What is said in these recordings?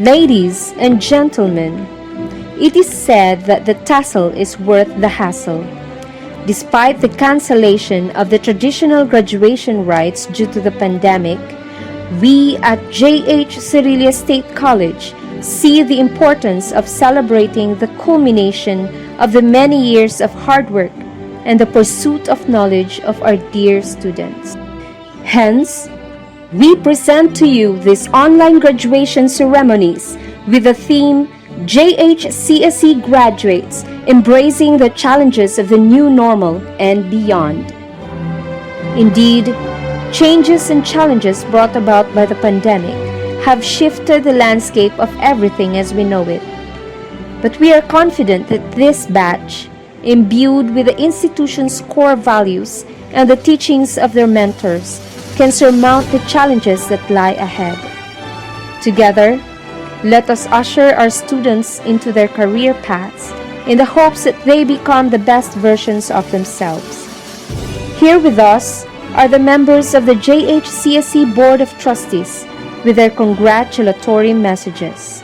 Ladies and gentlemen, it is said that the tassel is worth the hassle. Despite the cancellation of the traditional graduation rites due to the pandemic, we at J.H. Cerilles State College see the importance of celebrating the culmination of the many years of hard work and the pursuit of knowledge of our dear students. Hence, we present to you these online graduation ceremonies with the theme JHCSE Graduates Embracing the Challenges of the New Normal and Beyond. Indeed, changes and challenges brought about by the pandemic have shifted the landscape of everything as we know it. But we are confident that this batch, imbued with the institution's core values and the teachings of their mentors, can surmount the challenges that lie ahead. Together, let us usher our students into their career paths in the hopes that they become the best versions of themselves. Here with us are the members of the JHCSE Board of Trustees with their congratulatory messages.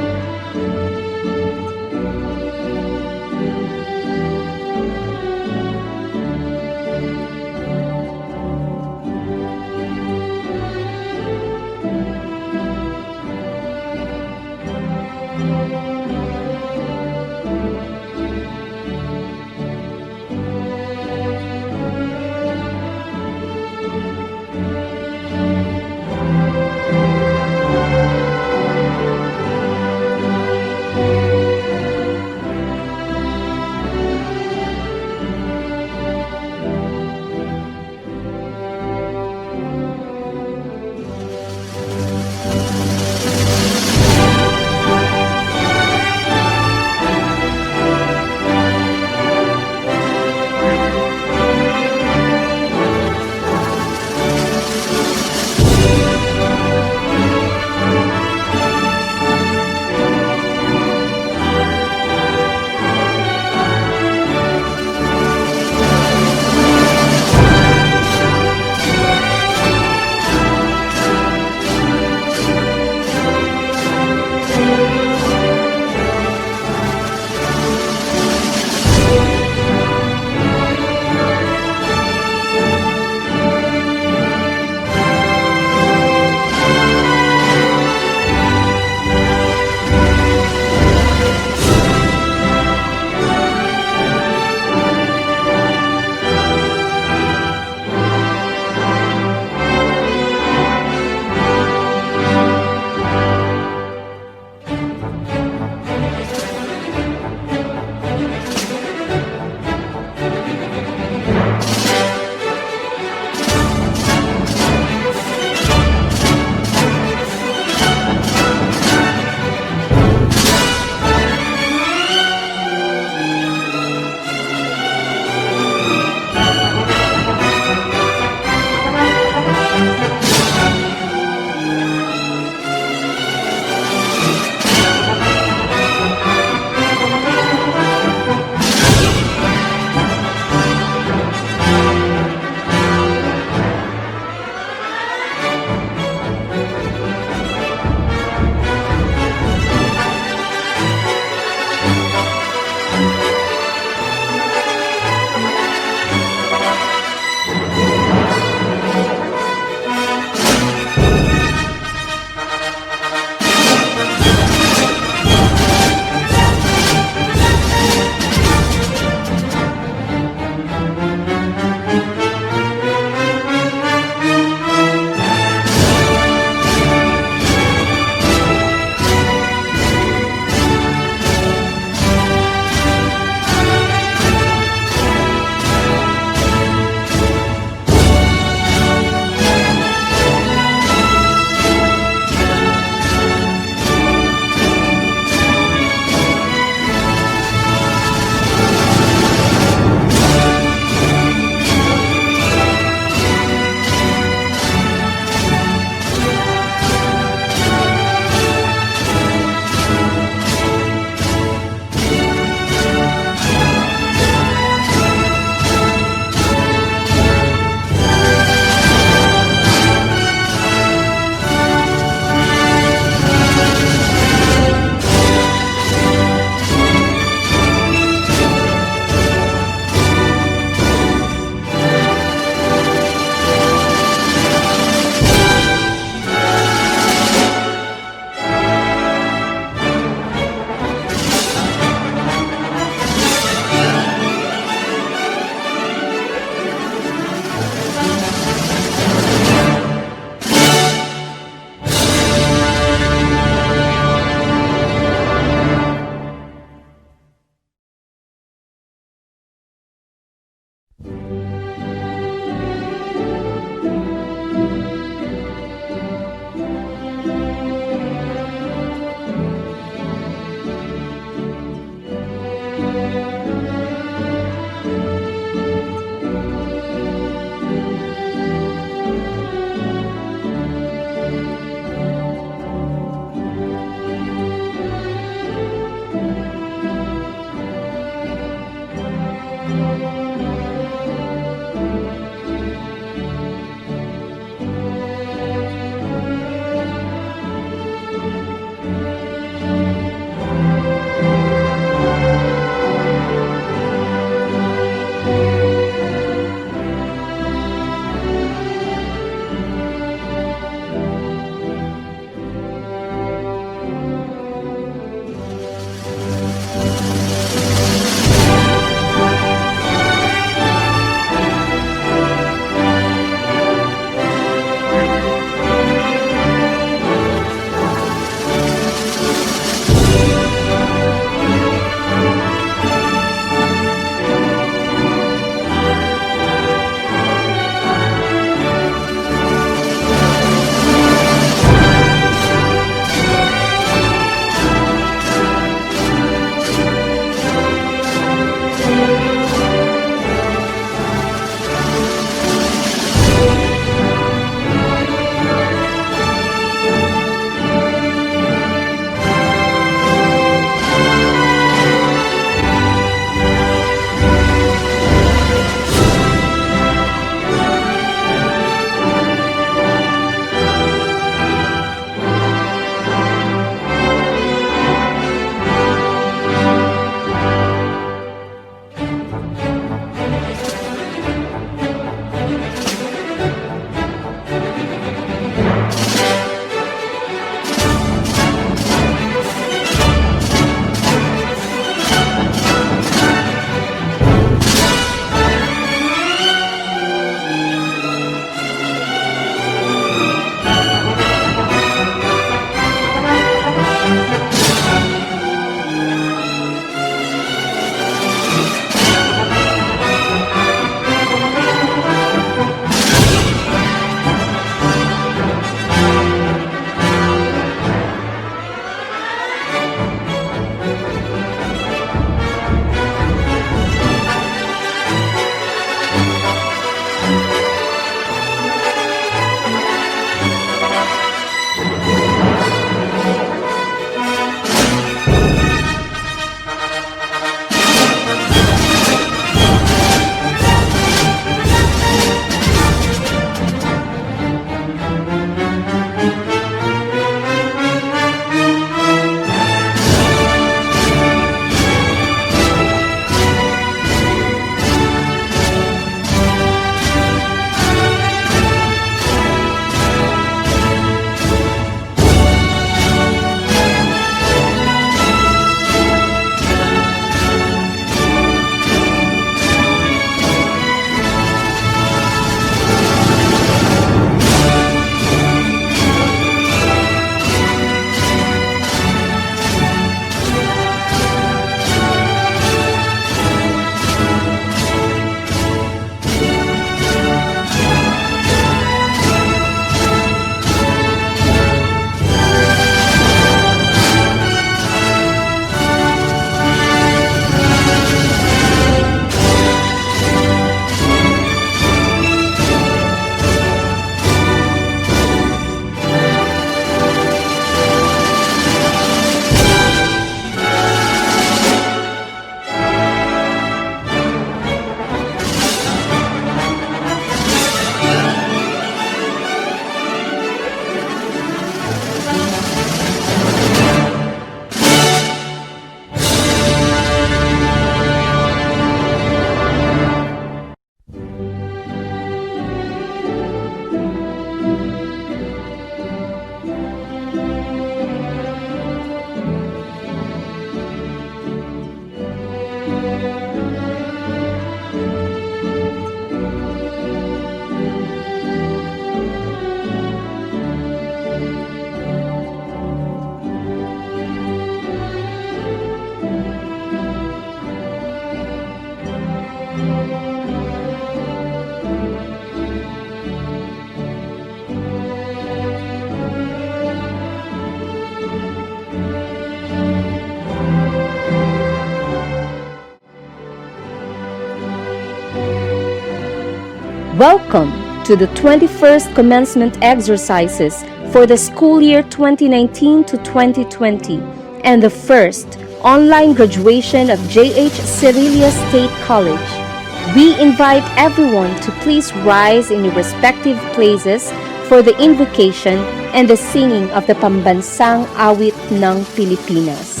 Welcome to the 21st commencement exercises for the school year 2019 to 2020 and the first online graduation of J.H. Cerilles State College. We invite everyone to please rise in your respective places for the invocation and the singing of the Pambansang Awit ng Pilipinas.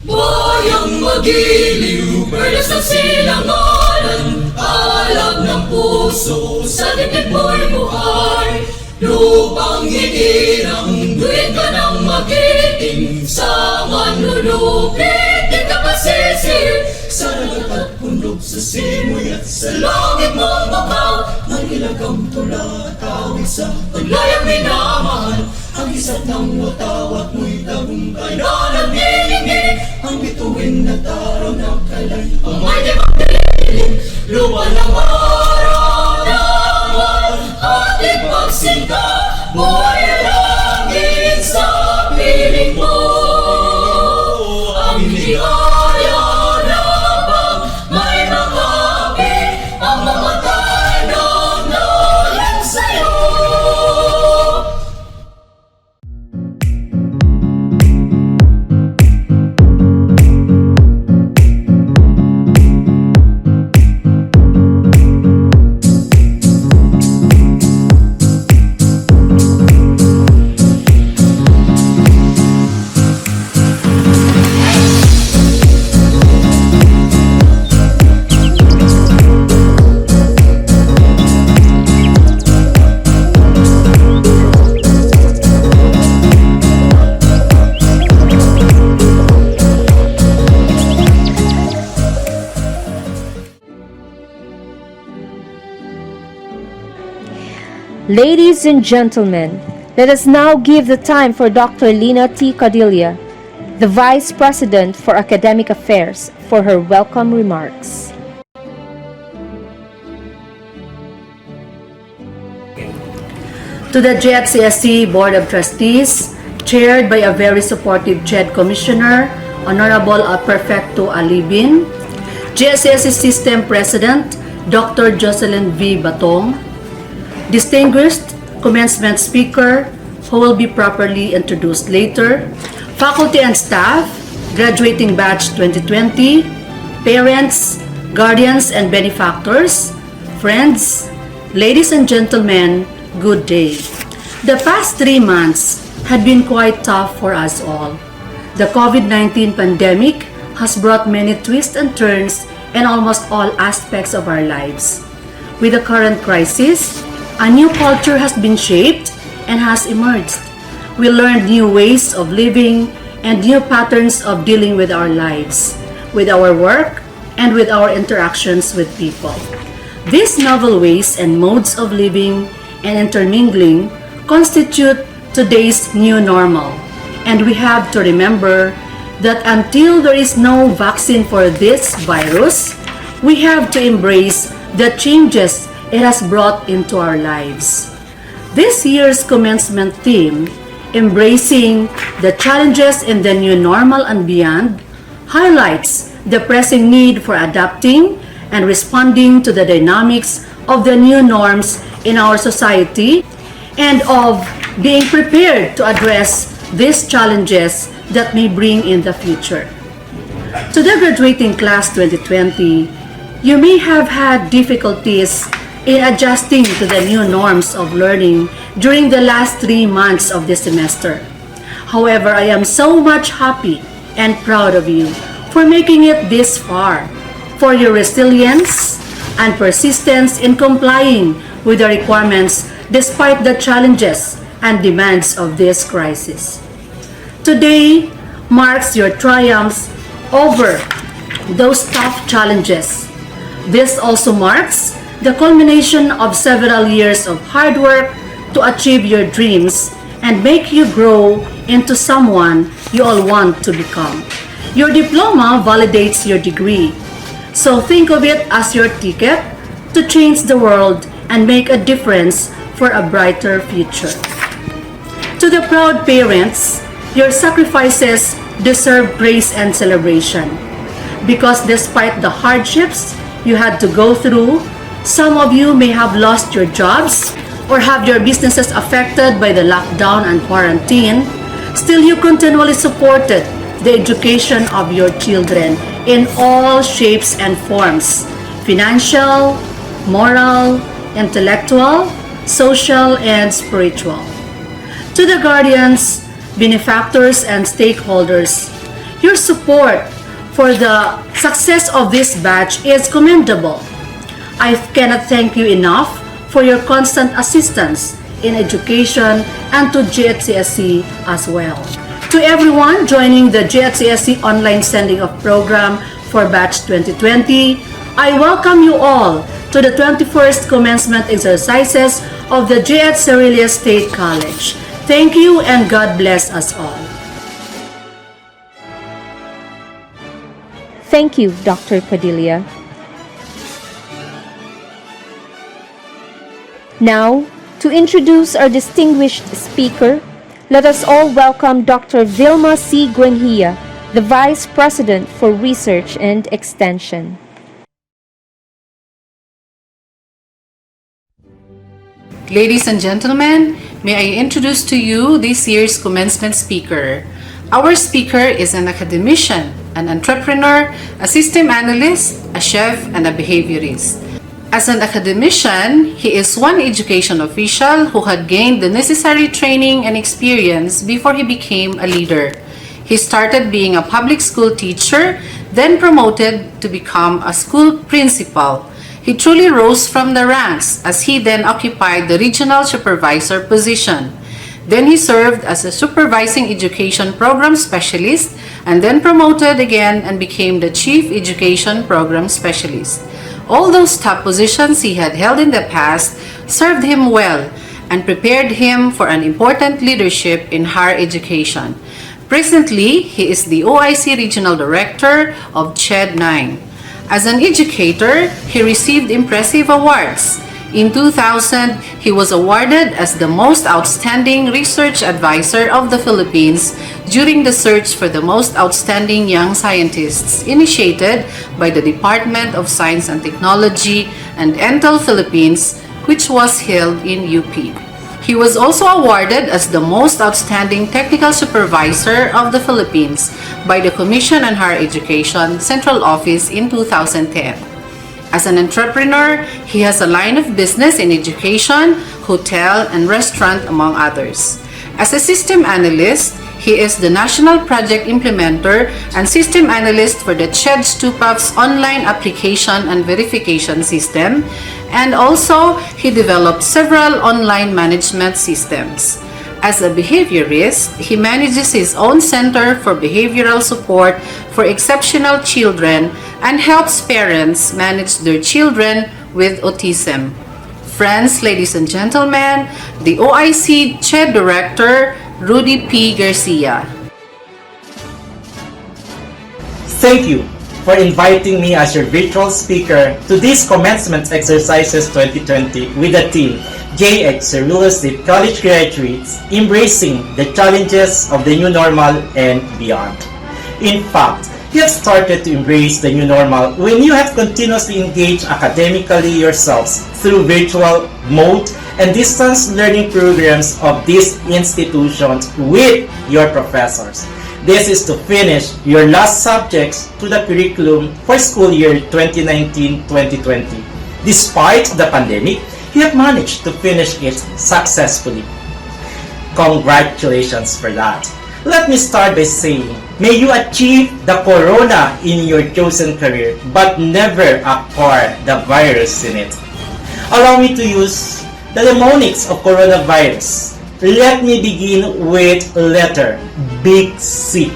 Bayang magiliw, perlas ng silanganan, alab ng puso, sa dibdib mo'y buhay. Lupang hinirang, duwin ka ng magiting, sa manlulupit, di ka pasisir. Sa dagat at bundok, sa simoy at sa langit mong bakaw, ang ilagam tula at awit sa paglayang minamahal. Ang isa't ng watawat mo'y tagumpay na nagniningning, ang bituin na taraw ng kalay, ang may di magdilim. Lupa ng araw naman, ating pagsinta, buhay langit sa piling mo. Ang hindi kaya labang, may makapi, ang mamatay ng nalang sa'yo. Ladies and gentlemen, let us now give the time for Dr. Lina T. Cadilla, the Vice President for Academic Affairs, for her welcome remarks. To the JHCSC Board of Trustees, chaired by a very supportive CHED Commissioner, Honorable Perfecto Alibin, JHCSC System President, Dr. Jocelyn V. Batong, distinguished commencement speaker, who will be properly introduced later, faculty and staff, graduating batch 2020, parents, guardians and benefactors, friends, Ladies and gentlemen, good day. The past 3 months had been quite tough for us all. The COVID-19 pandemic has brought many twists and turns in almost all aspects of our lives. With the current crisis, a new culture has been shaped and has emerged. We learned new ways of living and new patterns of dealing with our lives, with our work, and with our interactions with people. These novel ways and modes of living and intermingling constitute today's new normal, and we have to remember that until there is no vaccine for this virus, we have to embrace the changes it has brought into our lives. This year's commencement theme, Embracing the Challenges in the New Normal and Beyond, highlights the pressing need for adapting and responding to the dynamics of the new norms in our society and of being prepared to address these challenges that may bring in the future. To the graduating class 2020, you may have had difficulties in adjusting to the new norms of learning during the last 3 months of the semester. However, I am so much happy and proud of you for making it this far, for your resilience and persistence in complying with the requirements despite the challenges and demands of this crisis. Today marks your triumphs over those tough challenges. This also marks the culmination of several years of hard work to achieve your dreams and make you grow into someone you all want to become. Your diploma validates your degree, so think of it as your ticket to change the world and make a difference for a brighter future. To the proud parents, your sacrifices deserve praise and celebration, because despite the hardships you had to go through, some of you may have lost your jobs or have your businesses affected by the lockdown and quarantine. Still, you continually supported the education of your children in all shapes and forms: financial, moral, intellectual, social, and spiritual. To the guardians, benefactors, and stakeholders, your support for the success of this batch is commendable. I cannot thank you enough for your constant assistance in education and to GHCSC as well. To everyone joining the GHCSC online sending off program for batch 2020, I welcome you all to the 21st commencement exercises of the GH Cerilles State College. Thank you and God bless us all. Thank you, Dr. Padilla. Now, to introduce our distinguished speaker, let us all welcome Dr. Vilma C. Guenhia, the Vice President for Research and Extension. Ladies and gentlemen, may I introduce to you this year's commencement speaker. Our speaker is an academician, an entrepreneur, a system analyst, a chef, and a behaviorist. As an academician, he is one education official who had gained the necessary training and experience before he became a leader. He started being a public school teacher, then promoted to become a school principal. He truly rose from the ranks as he then occupied the regional supervisor position. Then he served as a supervising education program specialist and then promoted again and became the chief education program specialist. All those top positions he had held in the past served him well and prepared him for an important leadership in higher education. Presently, he is the OIC Regional Director of CHED 9. As an educator, he received impressive awards. In 2000, he was awarded as the Most Outstanding Research Advisor of the Philippines during the search for the Most Outstanding Young Scientists initiated by the Department of Science and Technology and Entel Philippines, which was held in UP. He was also awarded as the Most Outstanding Technical Supervisor of the Philippines by the Commission on Higher Education Central Office in 2010. As an entrepreneur, he has a line of business in education, hotel, and restaurant, among others. As a system analyst, he is the national project implementer and system analyst for the CHED Stupaf's online application and verification system, and also he developed several online management systems. As a behaviorist, he manages his own center for behavioral support for exceptional children and helps parents manage their children with autism. Friends, ladies and gentlemen, the OIC CHED Director, Rudy P. Garcia. Thank you for inviting me as your virtual speaker to this Commencement Exercises 2020 with the theme JX Cerilles State College Graduates Embracing the Challenges of the New Normal and Beyond. In fact, you have started to embrace the new normal when you have continuously engaged academically yourselves through virtual mode and distance learning programs of these institutions with your professors. This is to finish your last subjects to the curriculum for school year 2019-2020. Despite the pandemic, you have managed to finish it successfully. Congratulations for that. Let me start by saying, may you achieve the corona in your chosen career, but never acquire the virus in it. Allow me to use the mnemonics of coronavirus. Let me begin with letter big C.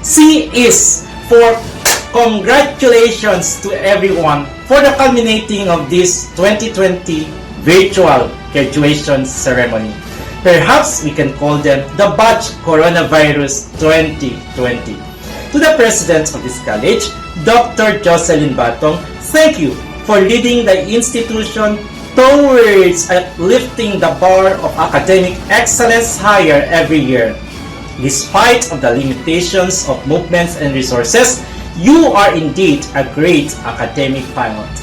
C is for congratulations to everyone for the culminating of this 2020 virtual graduation ceremony. Perhaps we can call them the Batch Coronavirus 2020. To the President of this college, Dr. Jocelyn Batong, thank you for leading the institution towards lifting the bar of academic excellence higher every year. Despite of the limitations of movements and resources, you are indeed a great academic pilot.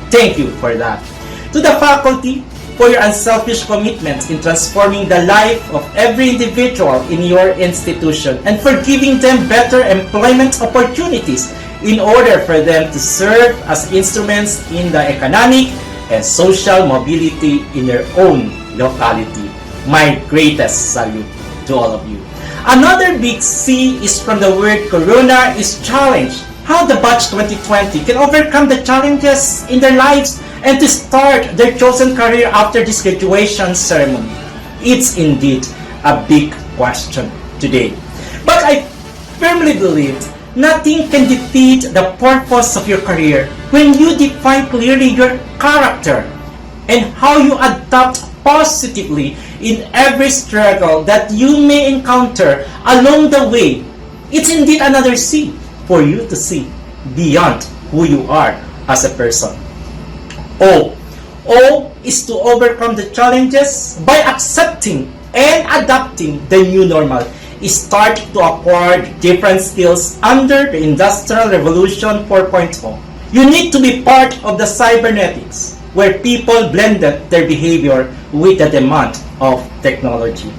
Thank you for that. To the faculty, for your unselfish commitment in transforming the life of every individual in your institution and for giving them better employment opportunities in order for them to serve as instruments in the economic and social mobility in their own locality. My greatest salute to all of you. Another big C is from the word corona is challenge. How the Batch 2020 can overcome the challenges in their lives and to start their chosen career after this graduation ceremony. It's indeed a big question today. But I firmly believe nothing can defeat the purpose of your career when you define clearly your character and how you adapt positively in every struggle that you may encounter along the way. It's indeed another C for you to see beyond who you are as a person. O. O is to overcome the challenges by accepting and adapting the new normal. Start to acquire different skills under the Industrial Revolution 4.0. You need to be part of the cybernetics, where people blended their behavior with the demand of technology.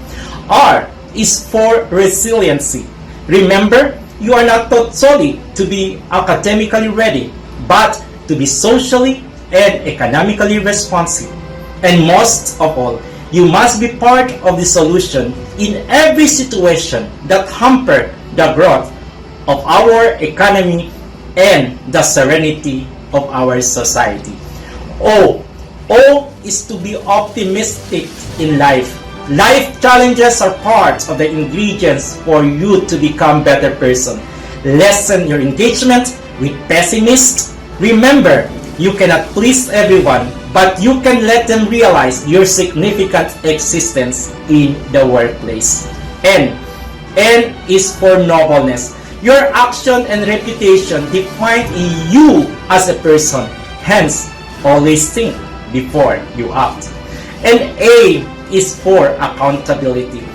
R is for resiliency. Remember, you are not taught solely to be academically ready, but to be socially and economically responsive. And most of all, you must be part of the solution in every situation that hamper the growth of our economy and the serenity of our society. O. O is to be optimistic in life. Life challenges are part of the ingredients for you to become a better person. Lessen your engagement with pessimists. Remember, you cannot please everyone, but you can let them realize your significant existence in the workplace. N. N is for nobleness. Your action and reputation define you as a person. Hence, always think before you act. And A is for accountability.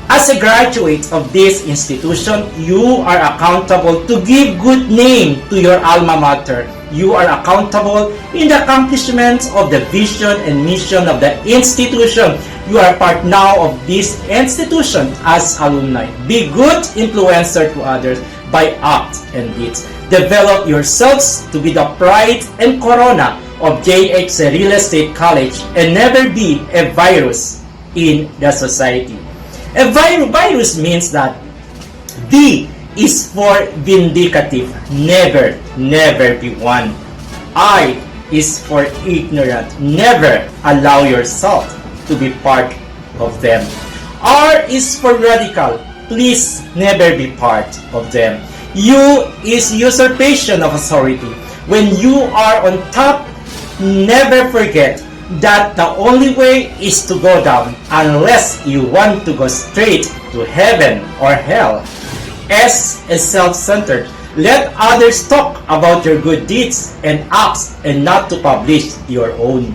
As a graduate of this institution, you are accountable to give good name to your alma mater. You are accountable in the accomplishment of the vision and mission of the institution. You are part now of this institution as alumni. Be good influencer to others. by act and deeds. Develop yourselves to be the pride and corona of J.H. Cerilles State College and never be a virus in the society. A virus means that V is for vindicative, never be one. I is for ignorant, never allow yourself to be part of them. R is for radical, please never be part of them. U is usurpation of authority. When you are on top, never forget that the only way is to go down unless you want to go straight to heaven or hell. S is self-centered. Let others talk about your good deeds and acts and not to publish your own.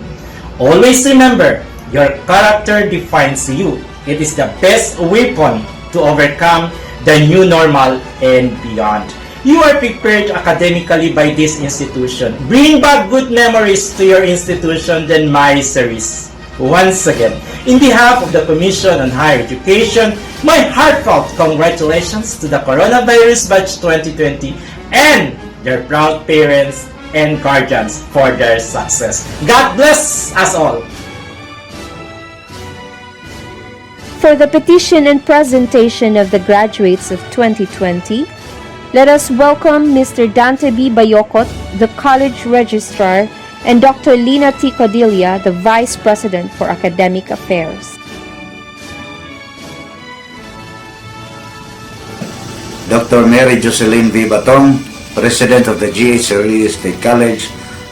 Always remember, your character defines you. It is the best weapon to overcome the new normal and beyond. You are prepared academically by this institution. Bring back good memories to your institution than my Cerilles. Once again, in behalf of the Commission on Higher Education, my heartfelt congratulations to the Coronavirus Batch 2020 and their proud parents and guardians for their success. God bless us all! For the petition and presentation of the graduates of 2020, let us welcome Mr. Dante B. Bayocot, the College Registrar, and Dr. Lina T. Codilla, the Vice President for Academic Affairs. Dr. Mary Jocelyn V. Batong, President of the G.H. Cerilles State College,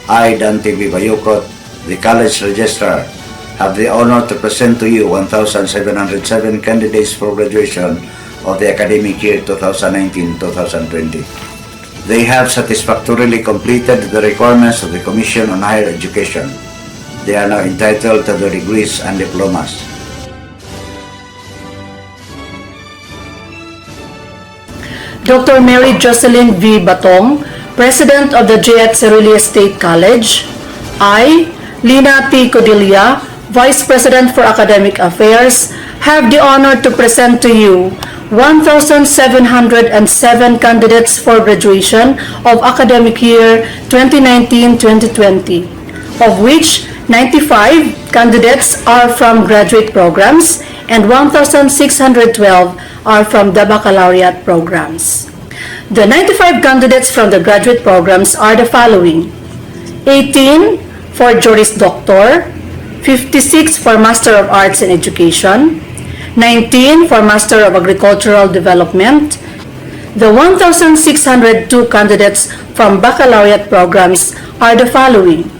I, Dante B. Bayocot, the College Registrar, have the honor to present to you 1,707 candidates for graduation of the academic year 2019-2020. They have satisfactorily completed the requirements of the Commission on Higher Education. They are now entitled to their degrees and diplomas. Dr. Mary Jocelyn V. Batong, President of the J.H. Cerilles State College. I, Lina T. Codilla, Vice President for Academic Affairs, have the honor to present to you 1,707 candidates for graduation of academic year 2019-2020, of which 95 candidates are from graduate programs and 1,612 are from the baccalaureate programs. The 95 candidates from the graduate programs are the following: 18 for Juris Doctor, 56 for Master of Arts in Education, 19 for Master of Agricultural Development. The 1,602 candidates from baccalaureate programs are the following: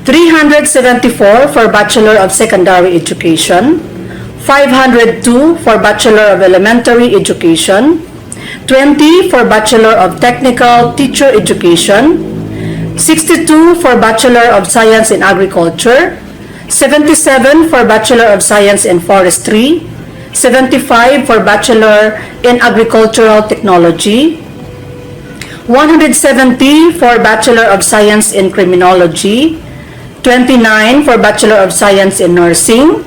374 for Bachelor of Secondary Education, 502 for Bachelor of Elementary Education, 20 for Bachelor of Technical Teacher Education, 62 for Bachelor of Science in Agriculture, 77 for Bachelor of Science in Forestry, 75 for Bachelor in Agricultural Technology, 170 for Bachelor of Science in Criminology, 29 for Bachelor of Science in Nursing,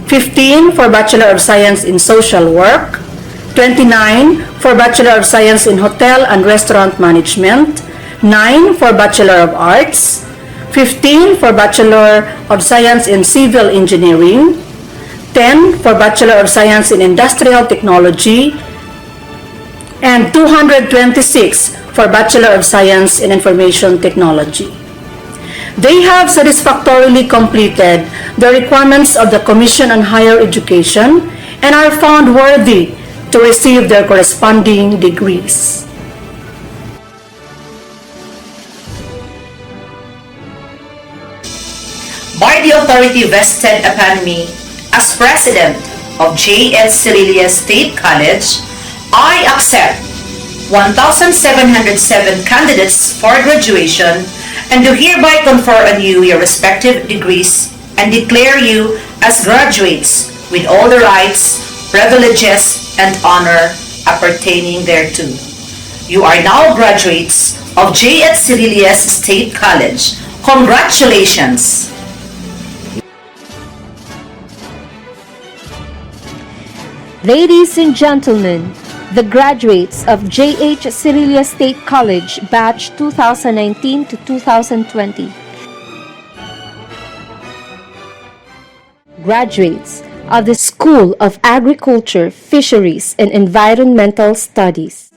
15 for Bachelor of Science in Social Work, 29 for Bachelor of Science in Hotel and Restaurant Management, 9 for Bachelor of Arts, 15 for Bachelor of Science in Civil Engineering, 10 for Bachelor of Science in Industrial Technology, and 226 for Bachelor of Science in Information Technology. They have satisfactorily completed the requirements of the Commission on Higher Education and are found worthy to receive their corresponding degrees. By the authority vested upon me as President of J.H. Cerilles State College, I accept 1,707 candidates for graduation and do hereby confer on you your respective degrees and declare you as graduates with all the rights, privileges, and honor appertaining thereto. You are now graduates of J.H. Cerilles State College. Congratulations! Ladies and gentlemen, the graduates of J.H. Cerilles State College Batch 2019 to 2020. Graduates of the School of Agriculture, Fisheries, and Environmental Studies.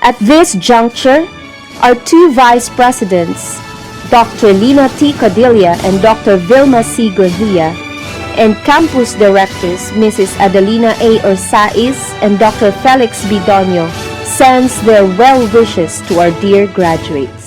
At this juncture, our two vice presidents, Dr. Lina T. Cadilla and Dr. Vilma C. Gravia, and campus directors Mrs. Adelina A. Orsaiz and Dr. Felix B. Donio, sends their well wishes to our dear graduates.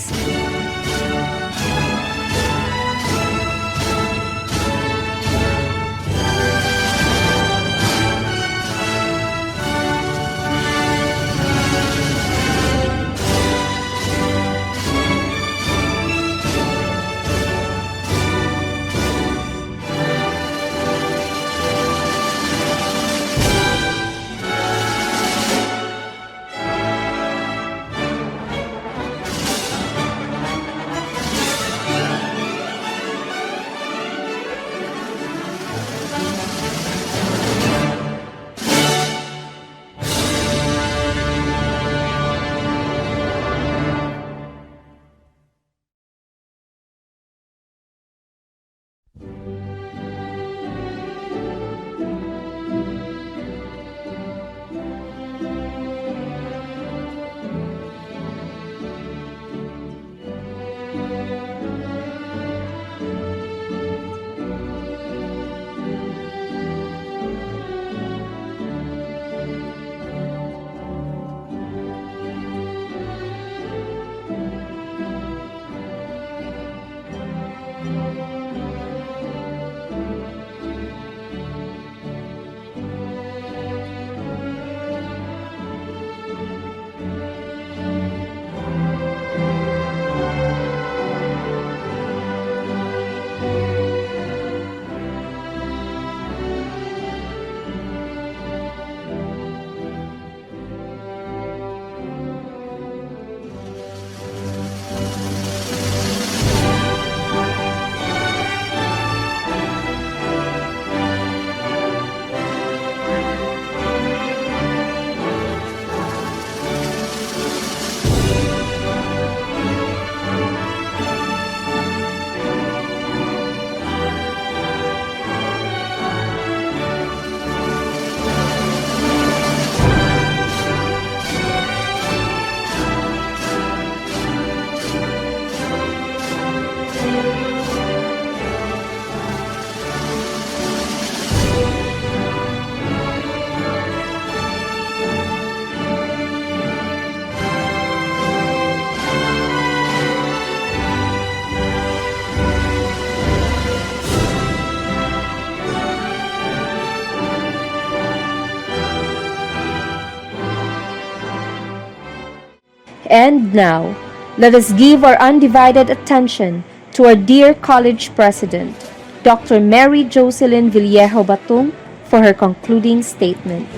And now, let us give our undivided attention to our dear college president, Dr. Mary Jocelyn Villejo Batung, for her concluding statement.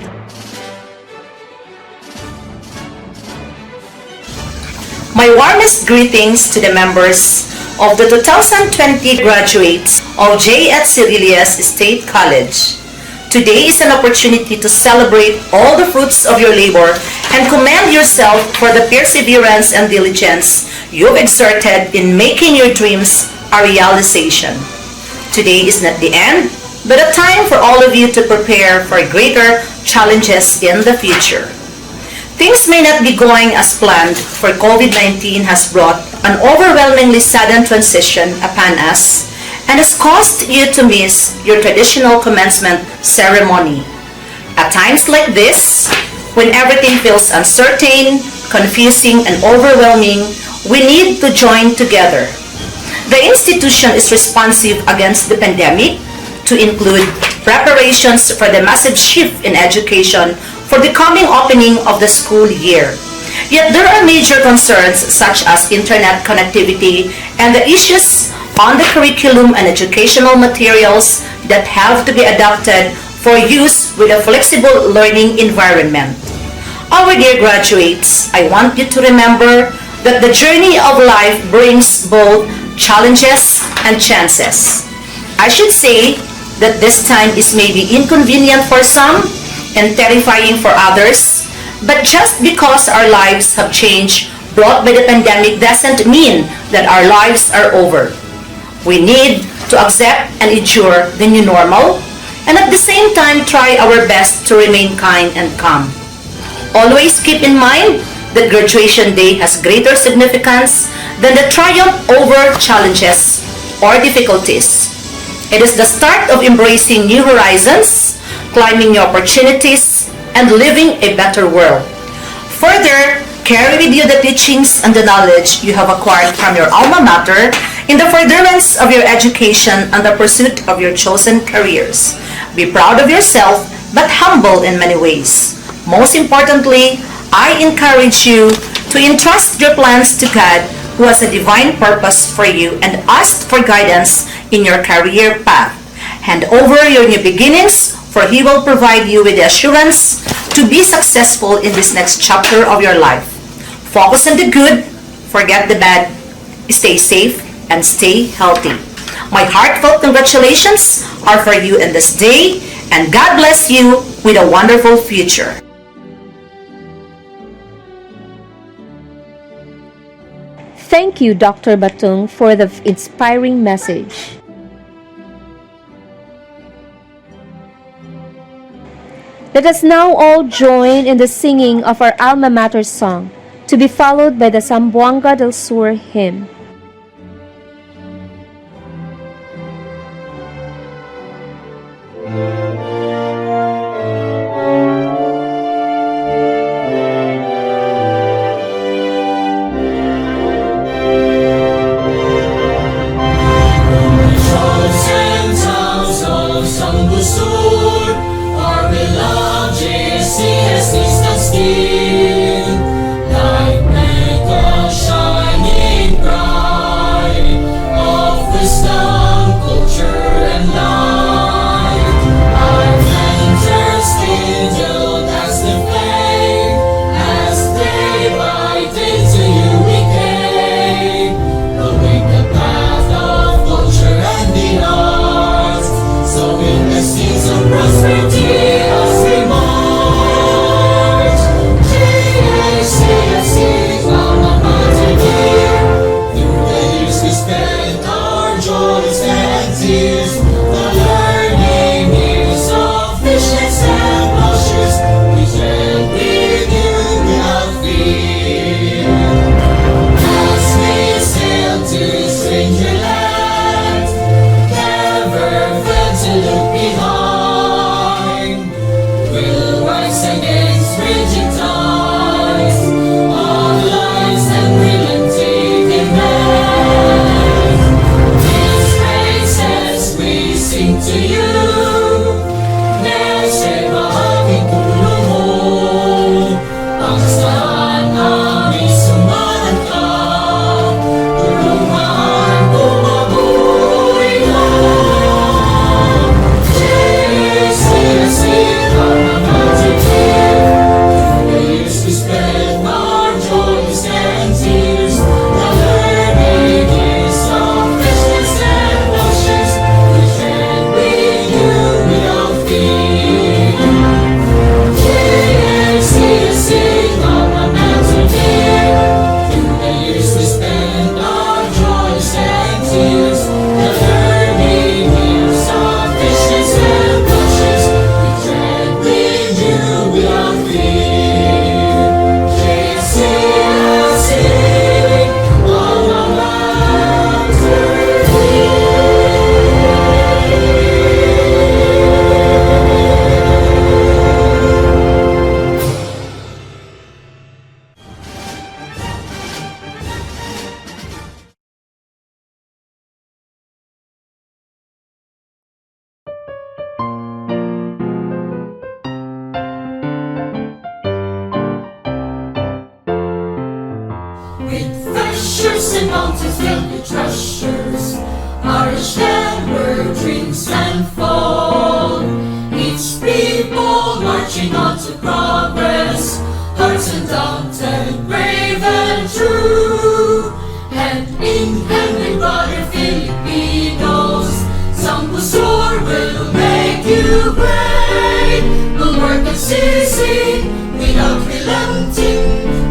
My warmest greetings to the members of the 2020 graduates of J. at Cerilles State College. Today is an opportunity to celebrate all the fruits of your labor and commend yourself for the perseverance and diligence you've exerted in making your dreams a realization. Today is not the end, but a time for all of you to prepare for greater challenges in the future. Things may not be going as planned, for COVID-19 has brought an overwhelmingly sudden transition upon us and has caused you to miss your traditional commencement ceremony. At times like this, when everything feels uncertain, confusing, and overwhelming, we need to join together. The institution is responsive against the pandemic to include preparations for the massive shift in education for the coming opening of the school year. Yet there are major concerns such as internet connectivity and the issues on the curriculum and educational materials that have to be adapted for use with a flexible learning environment. Our dear graduates, I want you to remember that the journey of life brings both challenges and chances. I should say that this time is maybe inconvenient for some and terrifying for others, but just because our lives have changed brought by the pandemic doesn't mean that our lives are over. We need to accept and endure the new normal and at the same time try our best to remain kind and calm. Always keep in mind that graduation day has greater significance than the triumph over challenges or difficulties. It is the start of embracing new horizons, climbing new opportunities, and living a better world. Further, carry with you the teachings and the knowledge you have acquired from your alma mater in the furtherance of your education and the pursuit of your chosen careers. Be proud of yourself, but humble in many ways. Most importantly, I encourage you to entrust your plans to God, who has a divine purpose for you, and ask for guidance in your career path. Hand over your new beginnings, for He will provide you with the assurance to be successful in this next chapter of your life. Focus on the good, forget the bad, stay safe, and stay healthy. My heartfelt congratulations are for you in this day, and God bless you with a wonderful future. Thank you, Dr. Batung, for the inspiring message. Let us now all join in the singing of our alma mater song, to be followed by the Zamboanga del Sur hymn. Treasures and mountains filled with treasures, nourished and where dreams and fall. Each people marching on to progress, hearts undaunted, brave and true. Hand in hand with brother Filipinos, Soar will make you great. We'll work unceasing without relenting,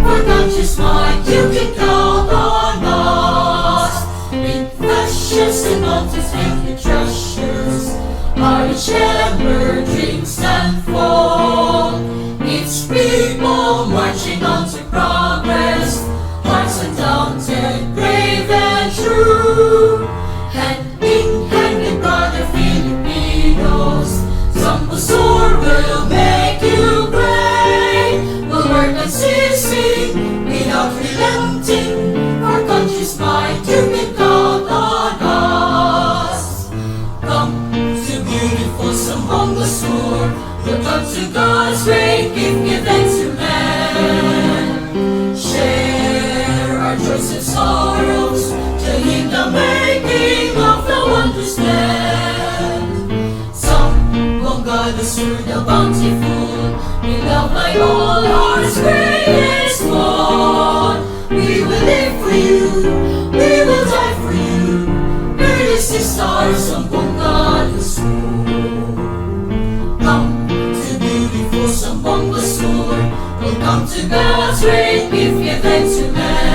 for country's might you can count on us. With precious and mountains filled with treasures, our each ever dreams and fall. God's great gift given to man. Share our joys and sorrows, till Him the making of the wondrous land. Some will God assure the bountiful, we love by all hearts great and small. We will live for you, we will die for you. Earnest stars ang bongga come to beautiful Sambong Basur. We'll come to God's great gift given to man.